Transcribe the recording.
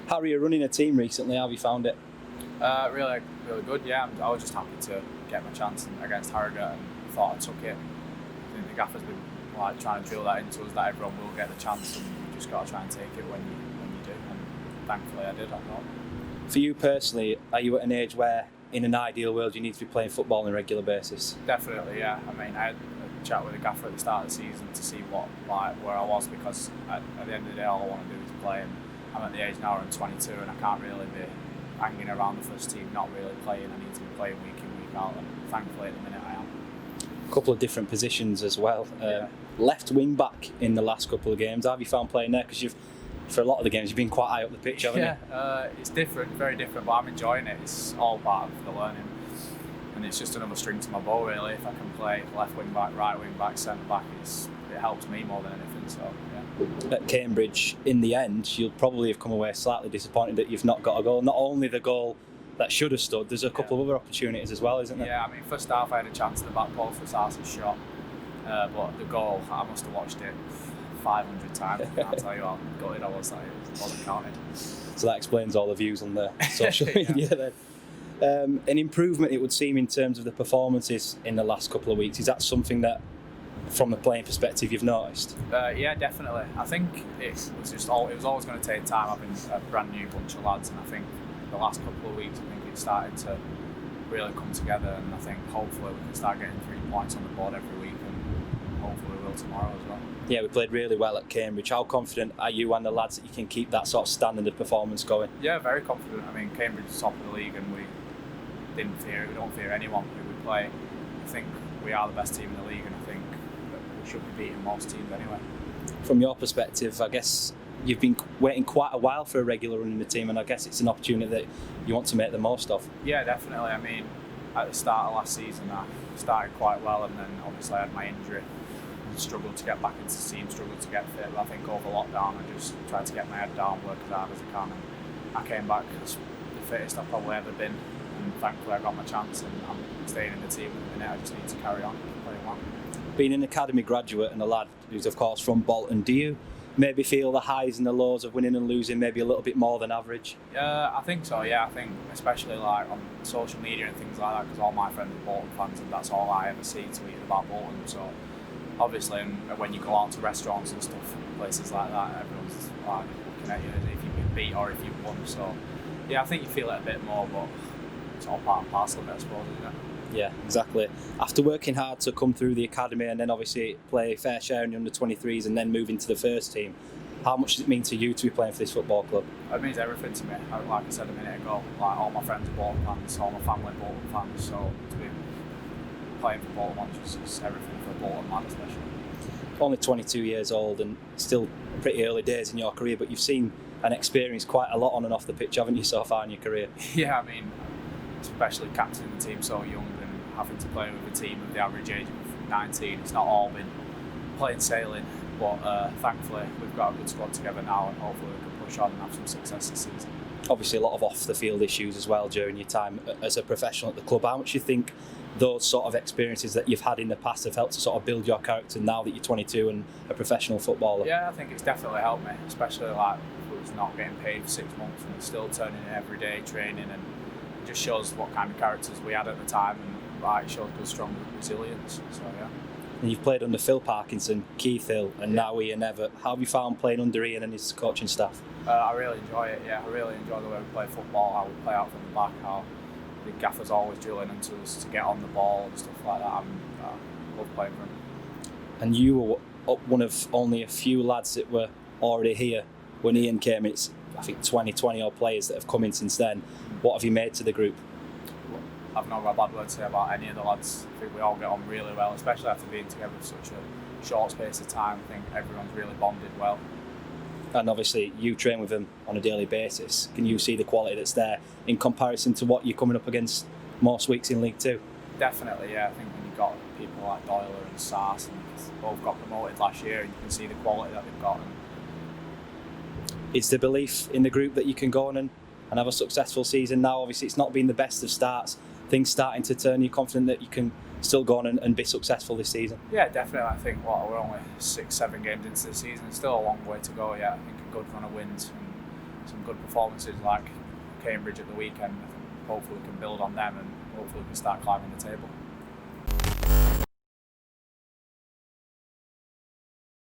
Harry, you're running a team recently. How have you found it? Really, really good. Yeah, I was just happy to get my chance against Harrogate and thought I took it. I think the gaffer's been trying to drill that into us that everyone will get the chance, and you just got to try and take it when you do. And thankfully, I did. I thought. For you personally, are you at an age where, in an ideal world, you need to be playing football on a regular basis? Definitely, yeah. I mean, I had a chat with the gaffer at the start of the season to see where I was, because at the end of the day, all I want to do is play. And I'm at the age now where I'm 22, and I can't really be hanging around the first team, not really playing. I need to be playing week in, week out, and thankfully at the minute I am. A couple of different positions as well. Left wing back in the last couple of games. How have you found playing there? Because for a lot of the games, you've been quite high up the pitch, haven't you? Yeah, it's different, very different, but I'm enjoying it. It's all part of the learning, and it's just another string to my bow, really. If I can play left wing back, right wing back, centre back, it helps me more than anything. So yeah. At Cambridge, in the end, you'll probably have come away slightly disappointed that you've not got a goal. Not only the goal that should have stood, there's a couple of other opportunities as well, isn't there? Yeah, I mean, first half I had a chance at the back post for Sarce's shot, but the goal, I must have watched it 500 times. I can't tell you how gutted I was that it wasn't counted. So that explains all the views on the social media then. An improvement, it would seem, in terms of the performances in the last couple of weeks. Is that something that, from the playing perspective, you've noticed? Yeah, definitely. I think it was always going to take time. I've been a brand new bunch of lads, and I think the last couple of weeks, I think it's started to really come together, and I think hopefully we can start getting 3 points on the board every week, and hopefully we will tomorrow as well. Yeah, we played really well at Cambridge. How confident are you and the lads that you can keep that sort of standard of performance going? Yeah, very confident. I mean, Cambridge is top of the league, and we don't fear anyone who we play. I think we are the best team in the league, and I think that we should be beating most teams anyway. From your perspective, I guess you've been waiting quite a while for a regular run in the team, and I guess it's an opportunity that you want to make the most of. Yeah, definitely. I mean, at the start of last season, I started quite well, and then obviously I had my injury. Struggled to get back into the team, struggled to get fit, but I think over lockdown I just tried to get my head down, work as hard as I can, and I came back as the fittest I've probably ever been, and thankfully I got my chance, and I'm staying in the team at the minute. I just need to carry on playing well. Being an academy graduate and a lad who's of course from Bolton, do you maybe feel the highs and the lows of winning and losing maybe a little bit more than average? I think so, yeah. I think especially like on social media and things like that, because all my friends are Bolton fans, and that's all I ever see tweeting about Bolton. So obviously, and when you go out to restaurants and stuff, places like that, everyone's like looking at you as if you've been beat or if you've won. So yeah, I think you feel it a bit more, but it's all part and parcel of it, I suppose, isn't it? Yeah, exactly. After working hard to come through the academy and then obviously play a fair share in the under-23s and then move into the first team, how much does it mean to you to be playing for this football club? It means everything to me. Like I said a minute ago, like all my friends are Bolton fans, all my family are Bolton fans, so to be playing for Bolton is everything for a Bolton man especially. Only 22 years old and still pretty early days in your career, but you've seen and experienced quite a lot on and off the pitch, haven't you, so far in your career? Yeah, I mean, especially captaining the team so young and having to play with a team of the average age of 19. It's not all been plain sailing, but thankfully we've got a good squad together now, and hopefully we can push on and have some success this season. Obviously a lot of off-the-field issues as well during your time as a professional at the club. How much do you think those sort of experiences that you've had in the past have helped to sort of build your character now that you're 22 and a professional footballer? Yeah, I think it's definitely helped me, especially like was not getting paid for 6 months and still turning in every day, training, and it just shows what kind of characters we had at the time, and it shows good, strong resilience. So yeah. And you've played under Phil Parkinson, Keith Hill, and now Ian Everett. How have you found playing under Ian and his coaching staff? I really enjoy it. Yeah, I really enjoy the way we play football, how we play out from the back, how the gaffer's always drilling into us to get on the ball and stuff like that. I love playing for him. And you were one of only a few lads that were already here when Ian came. It's, I think, 20 odd players that have come in since then. What have you made to the group? I've not got a bad word to say about any of the lads. I think we all get on really well, especially after being together for such a short space of time. I think everyone's really bonded well. And obviously you train with them on a daily basis. Can you see the quality that's there in comparison to what you're coming up against most weeks in League Two? Definitely, yeah. I think when you've got people like Doyle and Sarce, and both got promoted last year, and you can see the quality that they've got. Is the belief in the group that you can go on and have a successful season now? Obviously it's not been the best of starts, things starting to turn. You're confident that you can still go on and be successful this season? Yeah, definitely. I think we're only 6-7 games into the season. It's still a long way to go yet. I think a good run of wins and some good performances like Cambridge at the weekend, hopefully we can build on them and hopefully we can start climbing the table.